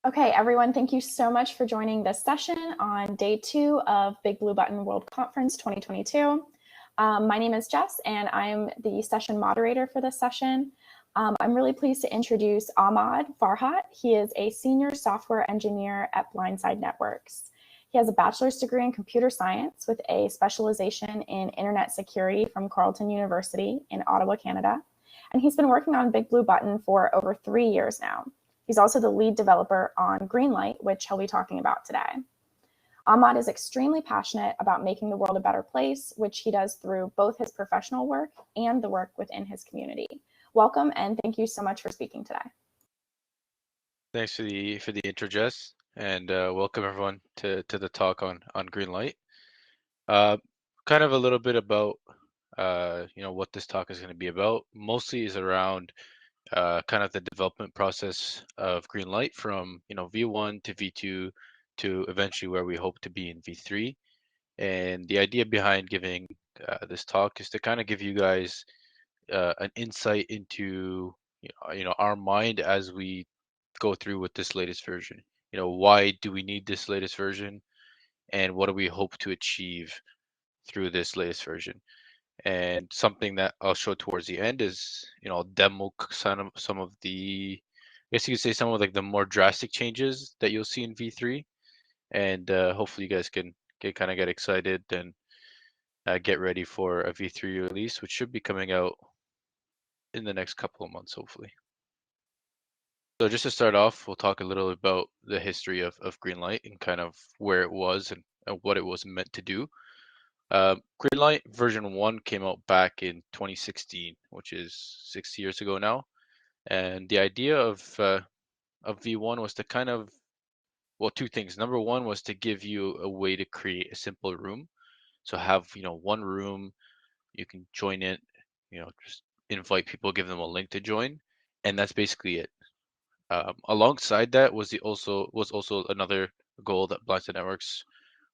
Okay, everyone, thank you so much for joining this session on day 2 of Big Blue Button World Conference 2022. My name is Jess, and I'm the session moderator for this session. I'm really pleased to introduce Ahmad Farhat. He is a senior software engineer at Blindside Networks. He has a bachelor's degree in computer science with a specialization in internet security from Carleton University in Ottawa, Canada. And he's been working on Big Blue Button for over 3 years now. He's also the lead developer on Greenlight, which he'll be talking about today. Ahmad is extremely passionate about making the world a better place, which he does through both his professional work and the work within his community. Welcome, and thank you so much for speaking today. Thanks for the intro, Jess, and welcome everyone to the talk on Greenlight. Kind of a little bit about what this talk is going to be about. Mostly is around kind of the development process of Greenlight from V1 to V2 to eventually where we hope to be in V3. And the idea behind giving this talk is to kind of give you guys an insight into our mind as we go through with this latest version. Why do we need this latest version, and what do we hope to achieve through this latest version? And something that I'll show towards the end is, I'll demo some of the, I guess you could say some of like the more drastic changes that you'll see in V3, and hopefully you guys can get excited and get ready for a V3 release, which should be coming out in the next couple of months, hopefully. So just to start off, we'll talk a little about the history of Greenlight and kind of where it was and what it was meant to do. Greenlight version 1 came out back in 2016, which is 6 years ago now. And the idea of V1 was to kind of, well, two things. Number one was to give you a way to create a simple room. So have, one room, you can join it, just invite people, give them a link to join, and that's basically it. Alongside that was also another goal that Blindside Networks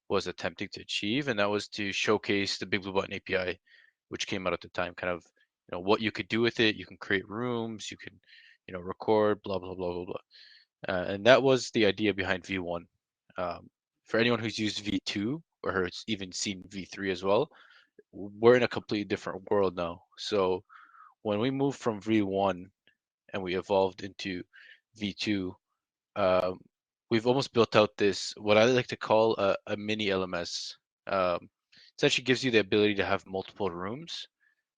was attempting to achieve, and that was to showcase the Big Blue Button API, which came out at the time. Kind of, what you could do with it. You can create rooms. You can, record. Blah blah blah blah blah. And that was the idea behind V1. For anyone who's used V2 or has even seen V3 as well, we're in a completely different world now. So when we moved from V1 and we evolved into V2, we've almost built out this, what I like to call a mini LMS. Essentially gives you the ability to have multiple rooms.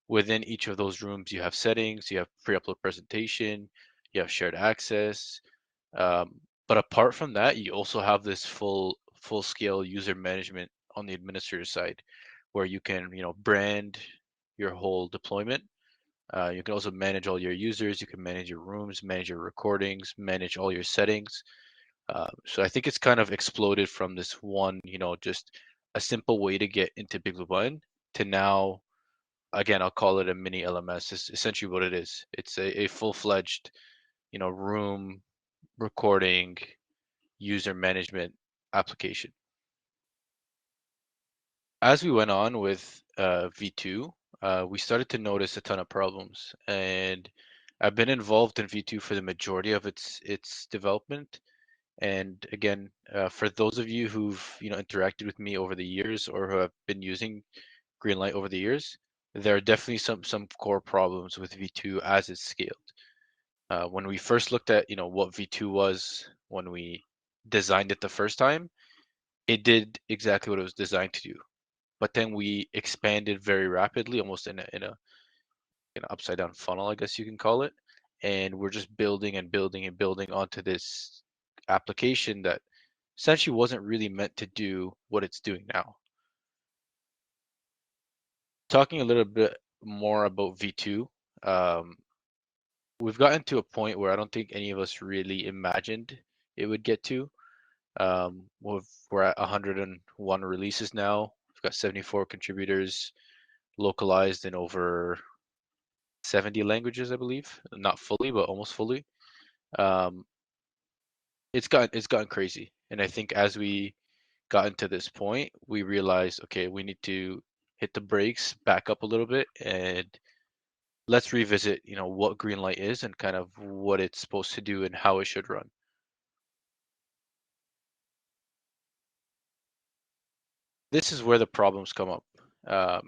Within each of those rooms, you have settings, you have pre-upload presentation, you have shared access. But apart from that, you also have this full scale user management on the administrator side, where you can brand your whole deployment. You can also manage all your users. You can manage your rooms, manage your recordings, manage all your settings. So I think it's kind of exploded from this one, just a simple way to get into BigBlueButton to now, again, I'll call it a mini LMS. It's essentially what it is. It's a full-fledged, room recording user management application. As we went on with V2, we started to notice a ton of problems, and I've been involved in V2 for the majority of its development. And again, for those of you who've interacted with me over the years or who have been using Greenlight over the years, there are definitely some core problems with V2 as it's scaled. When we first looked at what V2 was when we designed it the first time, it did exactly what it was designed to do. But then we expanded very rapidly, almost in a upside down funnel, I guess you can call it. And we're just building and building and building onto this application that essentially wasn't really meant to do what it's doing now. Talking a little bit more about V2, we've gotten to a point where I don't think any of us really imagined it would get to. We're at 101 releases now. We've got 74 contributors, localized in over 70 languages, I believe. Not fully, but almost fully. Um, it's gotten crazy, and I think as we gotten to this point, we realized, okay, we need to hit the brakes, back up a little bit, and let's revisit, what Greenlight is and kind of what it's supposed to do and how it should run. this is where the problems come up.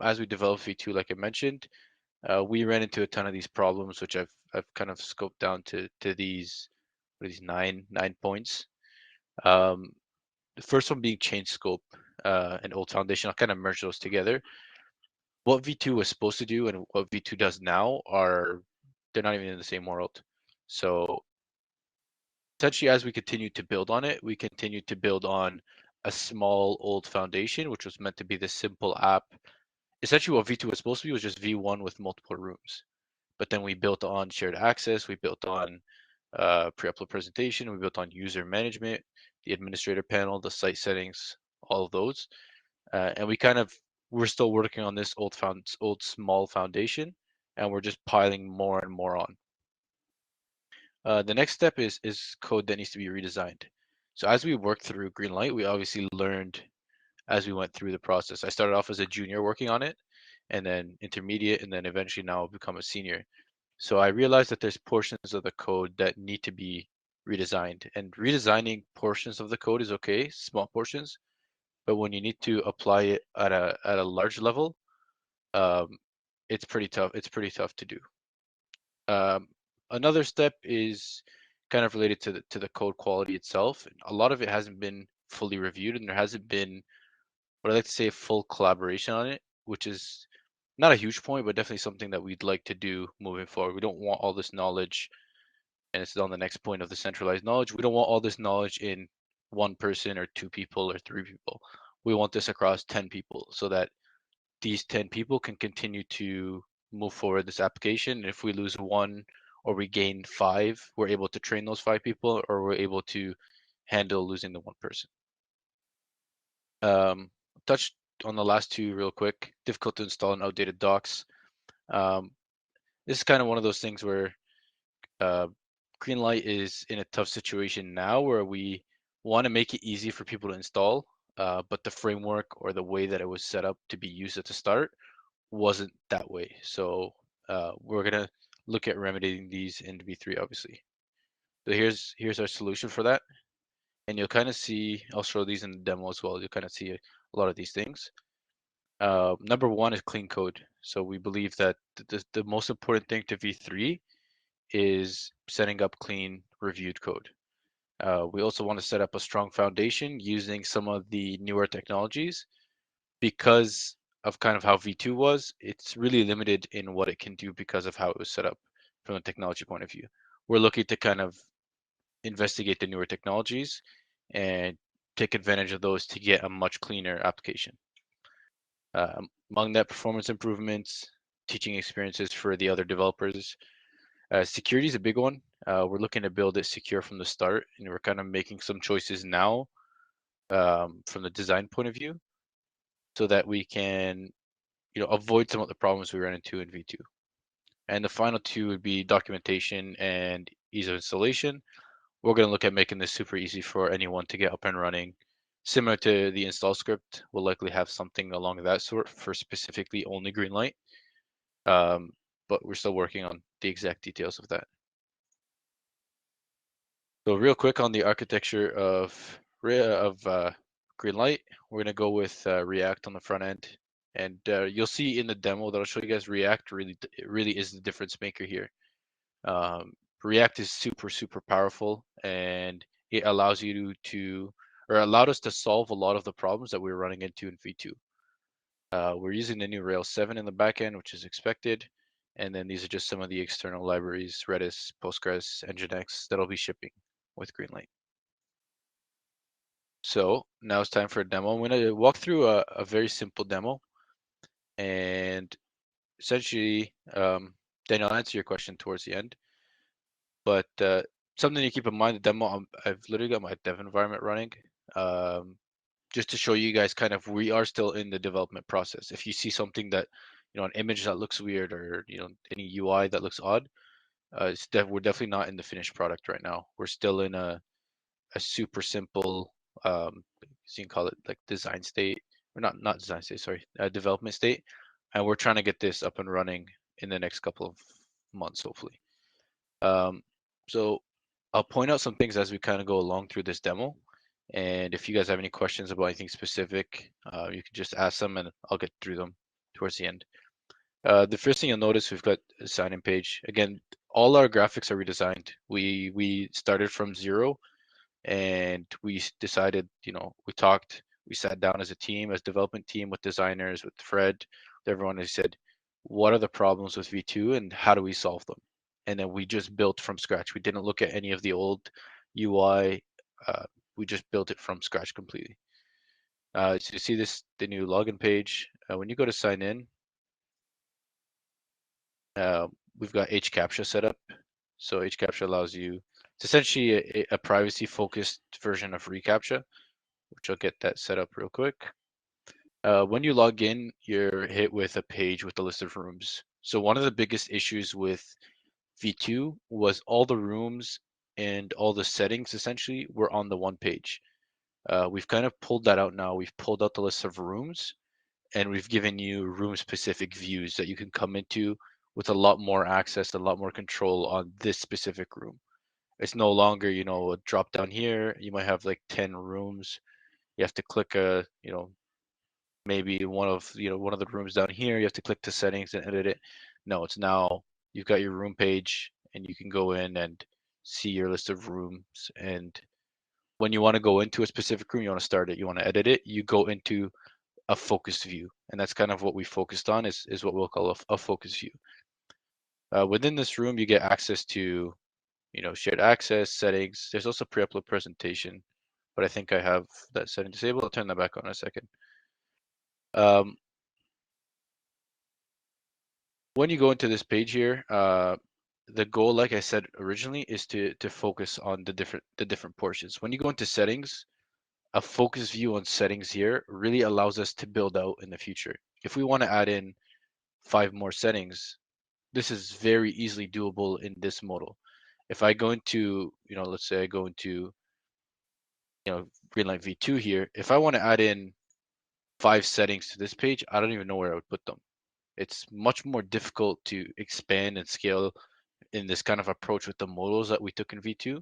As we develop V2, like I mentioned, we ran into a ton of these problems, which I've kind of scoped down to these nine points. The first one being change scope and old foundation. I'll kind of merge those together. What V2 was supposed to do and what V2 does now they're not even in the same world. So essentially, as we continue to build on it, we continue to build on a small old foundation, which was meant to be this simple app. Essentially, what V2 was supposed to be was just V1 with multiple rooms. But then we built on shared access, we built on pre-upload presentation, we built on user management, the administrator panel, the site settings, all of those. And we're still working on this old small foundation, and we're just piling more and more on. The next step is code that needs to be redesigned. So as we worked through Greenlight, we obviously learned as we went through the process. I started off as a junior working on it, and then intermediate, and then eventually now I've become a senior. So I realized that there's portions of the code that need to be redesigned, and redesigning portions of the code is okay, small portions, but when you need to apply it at a large level, um, it's pretty tough. It's pretty tough to do. Um, Another step is kind of related to the code quality itself. A lot of it hasn't been fully reviewed, and there hasn't been what I like to say full collaboration on it, which is not a huge point, but definitely something that we'd like to do moving forward. We don't want all this knowledge, and this is on the next point of the centralized knowledge. We don't want all this knowledge in one person or two people or three people. We want this across 10 people so that these 10 people can continue to move forward this application. And if we lose one or we gain five, we're able to train those five people, or we're able to handle losing the one person. Touched on the last two real quick. Difficult to install and outdated docs. Um, this is kind of one of those things where uh, Greenlight is in a tough situation now where we want to make it easy for people to install, but the framework or the way that it was set up to be used at the start wasn't that way. So we're gonna look at remedying these in V3, obviously. So here's our solution for that, and you'll kind of see. I'll show these in the demo as well. You'll kind of see a lot of these things. Number one is clean code. So we believe that the most important thing to V3 is setting up clean reviewed code. We also want to set up a strong foundation using some of the newer technologies because of kind of how V2 was. It's really limited in what it can do because of how it was set up from a technology point of view. We're looking to kind of investigate the newer technologies and take advantage of those to get a much cleaner application. Among that, performance improvements, teaching experiences for the other developers. Security is a big one. We're looking to build it secure from the start, and we're kind of making some choices now from the design point of view, so that we can, avoid some of the problems we ran into in V2. And the final two would be documentation and ease of installation. We're going to look at making this super easy for anyone to get up and running. Similar to the install script, we'll likely have something along that sort for specifically only Greenlight. But we're still working on the exact details of that. So real quick on the architecture of Greenlight, we're gonna go with React on the front end, and you'll see in the demo that I'll show you guys React really is the difference maker here. React is super powerful, and it allows you to or allowed us to solve a lot of the problems that we were running into in V2. We're using the new Rails 7 in the backend, which is expected. And then these are just some of the external libraries, Redis, Postgres, Nginx, that'll be shipping with Greenlight. So now it's time for a demo. I'm going to walk through a very simple demo. And essentially, Daniel, I'll answer your question towards the end. But something to keep in mind, the demo, I've literally got my dev environment running. Just to show you guys kind of we are still in the development process. If you see something that, an image that looks weird or, any UI that looks odd, we're definitely not in the finished product right now. We're still in a super simple, so you can call it like design state, or not design state, sorry, development state. And we're trying to get this up and running in the next couple of months, hopefully. So I'll point out some things as we kind of go along through this demo. And if you guys have any questions about anything specific, you can just ask them and I'll get through them towards the end. The first thing you'll notice, we've got a sign-in page. Again, all our graphics are redesigned. We started from zero and we decided, we sat down as a team, as development team with designers, with Fred, with everyone, who said, what are the problems with V2 and how do we solve them? And then we just built from scratch. We didn't look at any of the old UI. We just built it from scratch completely. So you see the new login page. When you go to sign in, we've got HCAPTCHA set up. So HCAPTCHA allows you, it's essentially a privacy-focused version of reCAPTCHA, which I'll get that set up real quick. When you log in, you're hit with a page with a list of rooms. So one of the biggest issues with V2 was all the rooms and all the settings essentially were on the one page. We've kind of pulled that out now. We've pulled out the list of rooms and we've given you room specific views that you can come into with a lot more access, a lot more control on this specific room. It's no longer, a drop down here. You might have like 10 rooms. You have to click maybe one of the rooms down here. You have to click to settings and edit it. No, it's now you've got your room page and you can go in and see your list of rooms. And when you want to go into a specific room, you want to start it, you want to edit it, you go into a focused view. And that's kind of what we focused on is what we'll call a focused view. Within this room, you get access to, shared access, settings. There's also pre-upload presentation, but I think I have that setting disabled. I'll turn that back on in a second. When you go into this page here, the goal, like I said originally, is to focus on the different portions. When you go into settings, a focus view on settings here really allows us to build out in the future. If we want to add in 5 more settings, this is very easily doable in this modal. If I go into, let's say I go into, Greenlight V2 here, if I want to add in 5 settings to this page, I don't even know where I would put them. It's much more difficult to expand and scale in this kind of approach with the modals that we took in V2.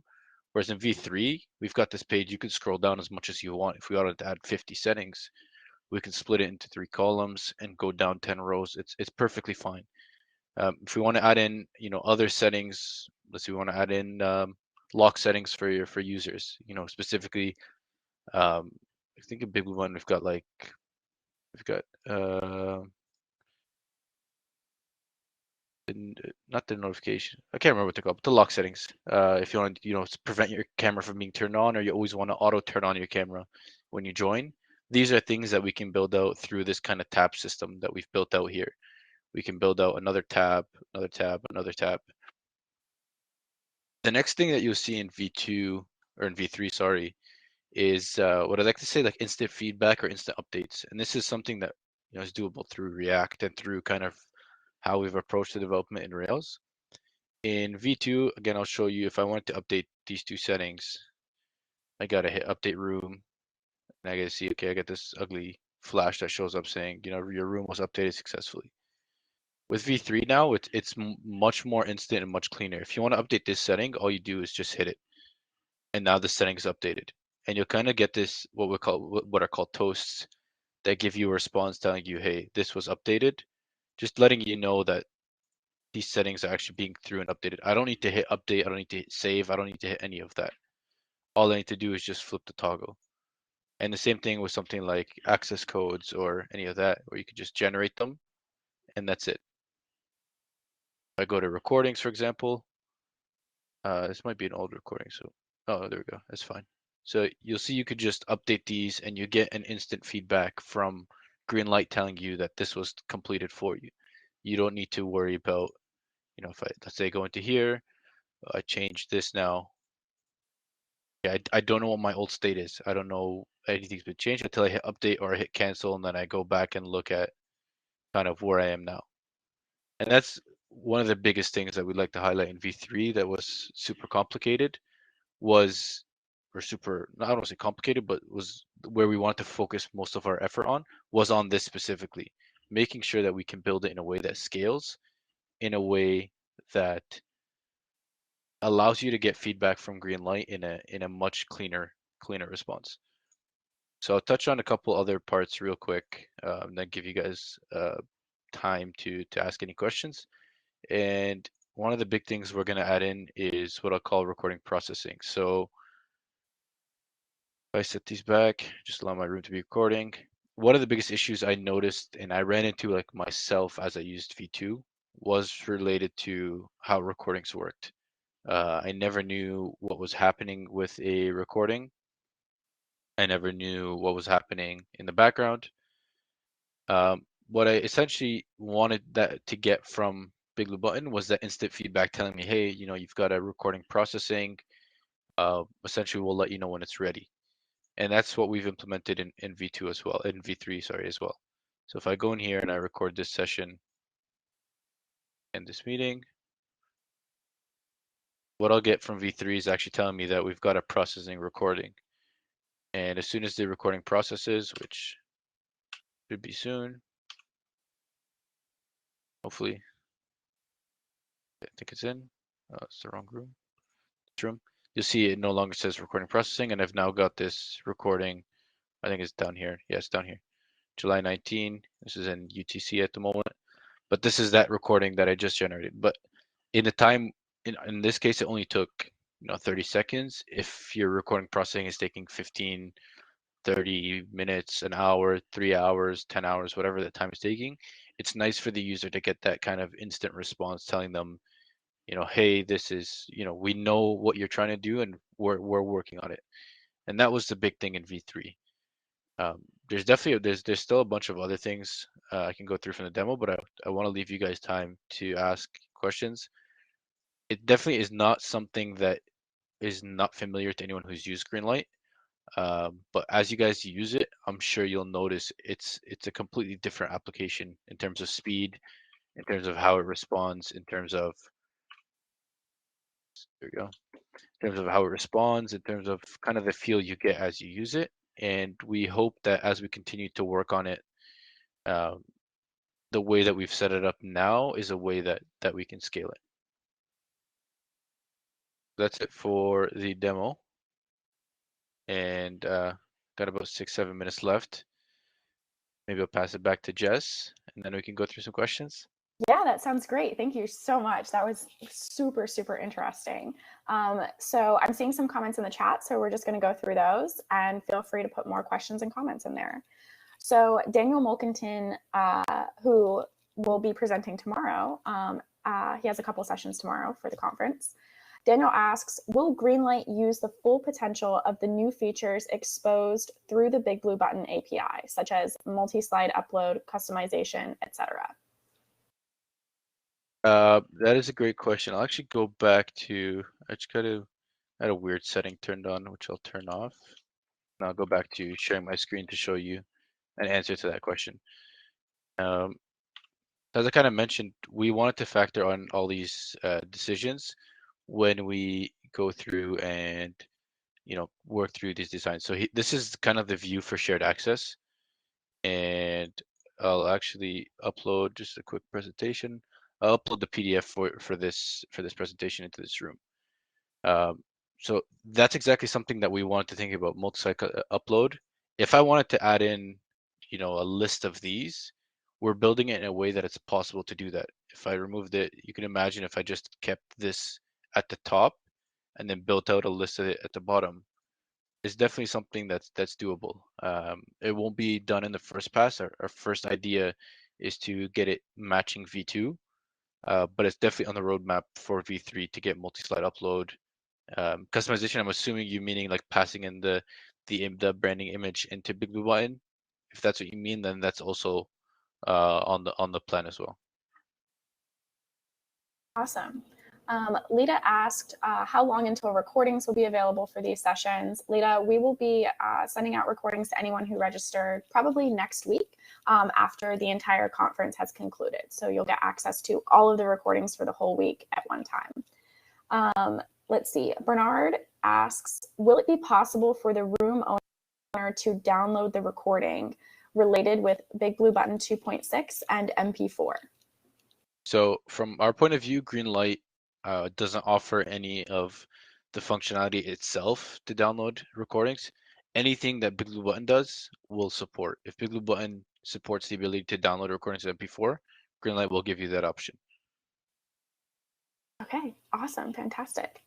Whereas in V3, we've got this page, you can scroll down as much as you want. If we wanted to add 50 settings, we can split it into 3 columns and go down 10 rows. It's perfectly fine. If we want to add in, other settings, let's say we want to add in lock settings for users, specifically, I think a big one we've got not the notification. I can't remember what they're called, but the lock settings. If you want to, prevent your camera from being turned on, or you always want to auto turn on your camera when you join. These are things that we can build out through this kind of tab system that we've built out here. We can build out another tab, another tab, another tab. The next thing that you'll see in V2 or in V3, sorry, is what I like to say like instant feedback or instant updates. And this is something that is doable through React and through kind of how we've approached the development in Rails. In V2, again, I'll show you if I want to update these 2 settings, I gotta hit update room, and I gotta see, okay, I get this ugly flash that shows up saying, your room was updated successfully. With V3 now, it's much more instant and much cleaner. If you want to update this setting, all you do is just hit it, and now the setting is updated. And you'll kind of get this what are called toasts that give you a response telling you, hey, this was updated, just letting you know that these settings are actually being through and updated. I don't need to hit update. I don't need to hit save. I don't need to hit any of that. All I need to do is just flip the toggle. And the same thing with something like access codes or any of that, where you can just generate them, and that's it. I go to recordings, for example. This might be an old recording, so there we go. That's fine. So you'll see you could just update these, and you get an instant feedback from Greenlight telling you that this was completed for you. You don't need to worry about, if let's say go into here, I change this now. Yeah, I don't know what my old state is. I don't know anything's been changed until I hit update or I hit cancel, and then I go back and look at kind of where I am now. And that's one of the biggest things that we'd like to highlight in V3 that was super complicated was, or super, I don't want to say complicated, but was where we wanted to focus most of our effort on, was on this specifically, making sure that we can build it in a way that scales, in a way that allows you to get feedback from Greenlight in a much cleaner cleaner response. So I'll touch on a couple other parts real quick, then give you guys time to ask any questions. And one of the big things we're going to add in is what I'll call recording processing. So if I set these back, just allow my room to be recording. One of the biggest issues I noticed, and I ran into like myself as I used V2, was related to how recordings worked. I never knew what was happening with a recording. I never knew what was happening in the background. What I essentially wanted that to get from BigBlueButton was that instant feedback telling me, hey, you've got a recording processing. Essentially, we'll let you know when it's ready. And that's what we've implemented in V2 as well, in V3, sorry, as well. So if I go in here and I record this session and this meeting, what I'll get from V3 is actually telling me that we've got a processing recording. And as soon as the recording processes, which should be soon, hopefully, I think it's in. Oh, it's the wrong room. Room. You'll see it no longer says recording processing, and I've now got this recording. I think it's down here. Yeah, it's down here. July 19. This is in UTC at the moment, but this is that recording that I just generated. But in the time, in this case, it only took 30 seconds. If your recording processing is taking 15, 30 minutes, an hour, 3 hours, 10 hours, whatever the time is taking, it's nice for the user to get that kind of instant response telling them, hey, this is, we know what you're trying to do and we're working on it. And that was the big thing in V3. There's definitely, there's still a bunch of other things I can go through from the demo, but I want to leave you guys time to ask questions. It definitely is not something that is not familiar to anyone who's used Greenlight. But as you guys use it, I'm sure you'll notice it's a completely different application in terms of speed, in terms of how it responds, in terms of, there we go, in terms of how it responds, in terms of kind of the feel you get as you use it. And we hope that as we continue to work on it, the way that we've set it up now is a way that we can scale it. That's it for the demo. And got about 6-7 minutes left. Maybe I'll pass it back to Jess, and then we can go through some questions. Yeah, that sounds great. Thank you so much. That was super, super interesting. So I'm seeing some comments in the chat, so we're just going to go through those, and feel free to put more questions and comments in there. So Daniel Mulkinton, who will be presenting tomorrow, he has a couple sessions tomorrow for the conference. Daniel asks, will Greenlight use the full potential of the new features exposed through the BigBlueButton API, such as multi-slide upload, customization, etc.? That is a great question. I'll actually go back to, I just had a weird setting turned on, which I'll turn off. And I'll go back to sharing my screen to show you an answer to that question. As I kind of mentioned, we wanted to factor on all these decisions when we go through and work through these designs. So this is kind of the view for shared access, and I'll actually upload just a quick presentation. I'll upload the PDF for this presentation into this room. So that's exactly something that we wanted to think about, multi-site upload. If I wanted to add in, a list of these, we're building it in a way that it's possible to do that. If I removed it, you can imagine if I just kept this at the top and then built out a list of it at the bottom, it's definitely something that's doable. It won't be done in the first pass. Our first idea is to get it matching V2, but it's definitely on the roadmap for V3 to get multi-slide upload. Customization, I'm assuming you meaning like passing in the branding image into BigBlueButton. If that's what you mean, then that's also on the plan as well. Awesome. Lita asked how long until recordings will be available for these sessions. Lita, we will be sending out recordings to anyone who registered probably next week after the entire conference has concluded. So you'll get access to all of the recordings for the whole week at one time. Let's see. Bernard asks, will it be possible for the room owner to download the recording related with BigBlueButton 2.6 and MP4? So from our point of view, Greenlight doesn't offer any of the functionality itself to download recordings. Anything that BigBlueButton does will support. If BigBlueButton supports the ability to download recordings of MP4, Greenlight will give you that option. Okay, awesome, fantastic.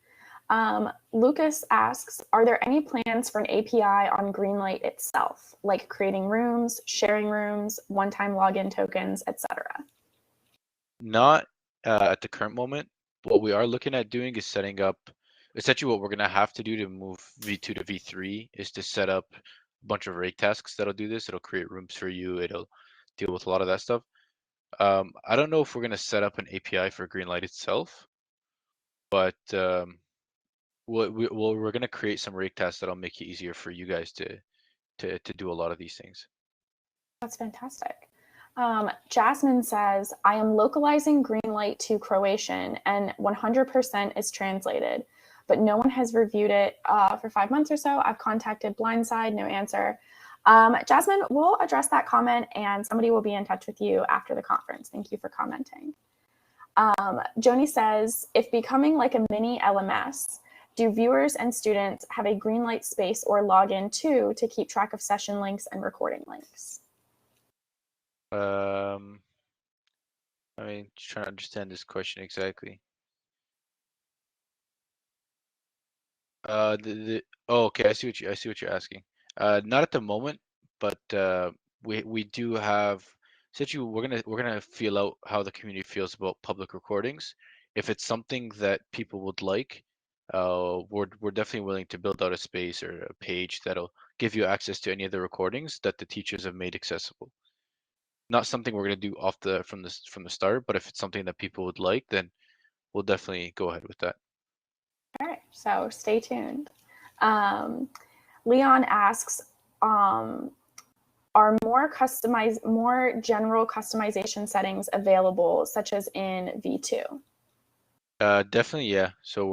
Lucas asks, are there any plans for an API on Greenlight itself, like creating rooms, sharing rooms, one-time login tokens, etc.? Not at the current moment. What we are looking at doing is setting up, essentially what we're going to have to do to move V2 to V3 is to set up a bunch of rake tasks that'll do this. It'll create rooms for you. It'll deal with a lot of that stuff. I don't know if we're going to set up an API for Greenlight itself, but we're going to create some rake tasks that'll make it easier for you guys to do a lot of these things. That's fantastic. Jasmine says, I am localizing Greenlight to Croatian and 100% is translated, but no one has reviewed it for 5 months or so. I've contacted Blindside, no answer. Jasmine, we'll address that comment and somebody will be in touch with you after the conference. Thank you for commenting. Joni says, if becoming like a mini LMS, do viewers and students have a Greenlight space or login to keep track of session links and recording links? I mean, just trying to understand this question exactly. Oh, okay, I see what you're asking. Not at the moment, but we do have. Essentially, we're gonna feel out how the community feels about public recordings. If it's something that people would like, we're definitely willing to build out a space or a page that'll give you access to any of the recordings that the teachers have made accessible. Not something we're gonna do from the start, but if it's something that people would like, then we'll definitely go ahead with that. All right, so stay tuned. Leon asks, are more general customization settings available, such as in V2? Definitely, yeah. So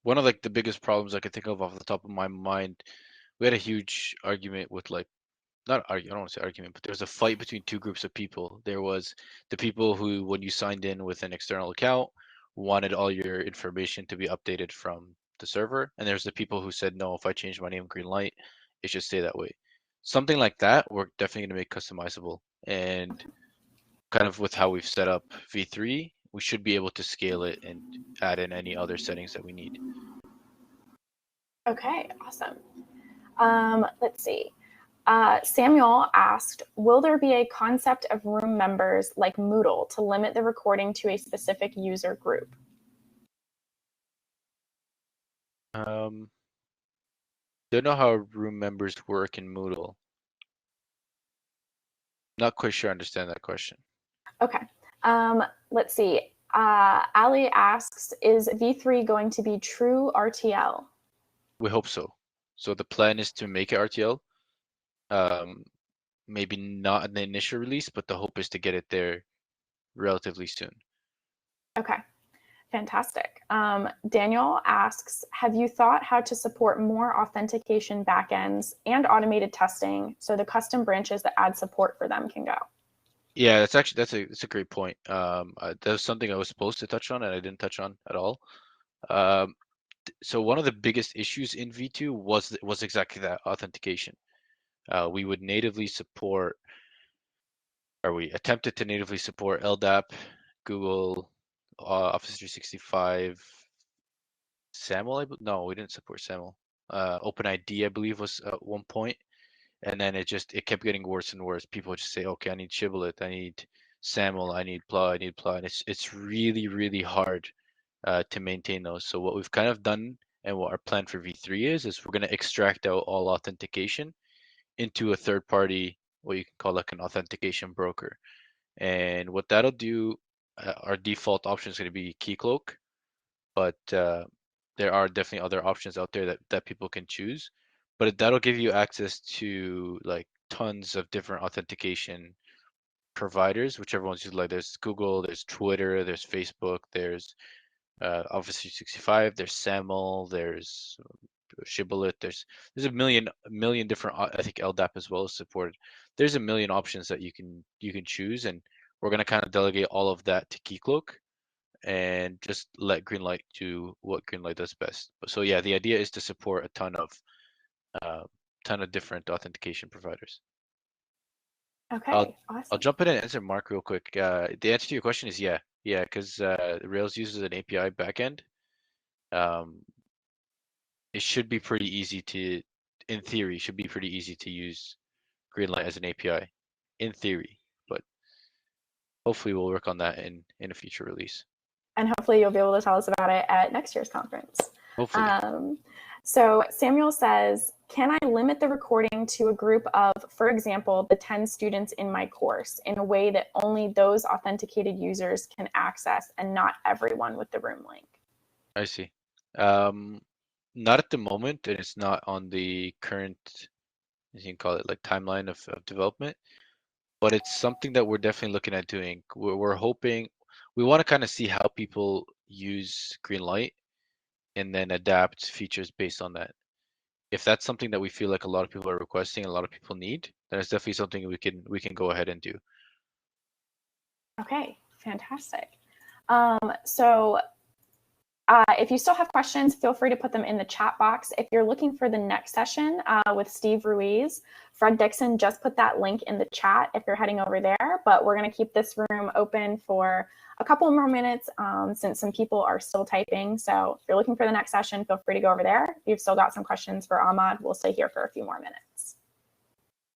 one of like the biggest problems I could think of off the top of my mind. We had a huge argument with like not argue, I don't want to say argument, but there was a fight between two groups of people. There was the people who, when you signed in with an external account, wanted all your information to be updated from the server, and there's the people who said, no, if I change my name Greenlight, it should stay that way. Something like that, we're definitely going to make customizable, and kind of with how we've set up V3, we should be able to scale it and add in any other settings that we need. Okay, awesome. Let's see. Samuel asked, will there be a concept of room members like Moodle to limit the recording to a specific user group? Don't know how room members work in Moodle. Not quite sure I understand that question. Okay. Let's see. Ali asks, is V3 going to be true RTL? We hope so. So the plan is to make it RTL. Maybe not in the initial release, but the hope is to get it there relatively soon. Okay, fantastic. Daniel asks, have you thought how to support more authentication backends and automated testing so the custom branches that add support for them can go? Yeah, that's a great point. That was something I was supposed to touch on and I didn't touch on at all. So one of the biggest issues in V2 was exactly that, authentication. We would natively support, or we attempted to natively support LDAP, Google, Office 365, SAML. No, we didn't support SAML. OpenID, I believe, was at one point, and then it kept getting worse and worse. People would just say, "Okay, I need Shibboleth, I need SAML, I need PLA, I need PLA," and it's really hard to maintain those. So what we've kind of done and what our plan for V3 is we're going to extract out all authentication into a third party, what you can call like an authentication broker. And what that'll do, our default option is going to be Keycloak, but there are definitely other options out there that people can choose. But that'll give you access to like tons of different authentication providers, whichever ones you like. There's Google, there's Twitter, there's Facebook, there's Office 365, there's SAML, there's Shibboleth, there's a million different, I think LDAP as well is supported. There's a million options that you can choose, and we're gonna kind of delegate all of that to Keycloak, and just let Greenlight do what Greenlight does best. So yeah, the idea is to support a ton of different authentication providers. I'll Okay, I'll awesome. jump in and answer Mark real quick. The answer to your question is yeah, because Rails uses an API backend. Um, it should be pretty easy to, in theory, should be pretty easy to use Greenlight as an API, in theory. But hopefully we'll work on that in a future release. And hopefully you'll be able to tell us about it at next year's conference. Hopefully. So Samuel says, can I limit the recording to a group of, for example, the 10 students in my course in a way that only those authenticated users can access and not everyone with the room link? I see. Not at the moment, and it's not on the current, as you can call it, like timeline of development, but it's something that we're definitely looking at doing. We're hoping, we want to kind of see how people use Greenlight and then adapt features based on that. If that's something that we feel like a lot of people are requesting, a lot of people need, then it's definitely something we can go ahead and do. Okay, fantastic. So if you still have questions, feel free to put them in the chat box. If you're looking for the next session with Steve Ruiz, Fred Dixon just put that link in the chat if you're heading over there, but we're going to keep this room open for a couple more minutes since some people are still typing. So if you're looking for the next session, feel free to go over there. If you've still got some questions for Ahmad, we'll stay here for a few more minutes.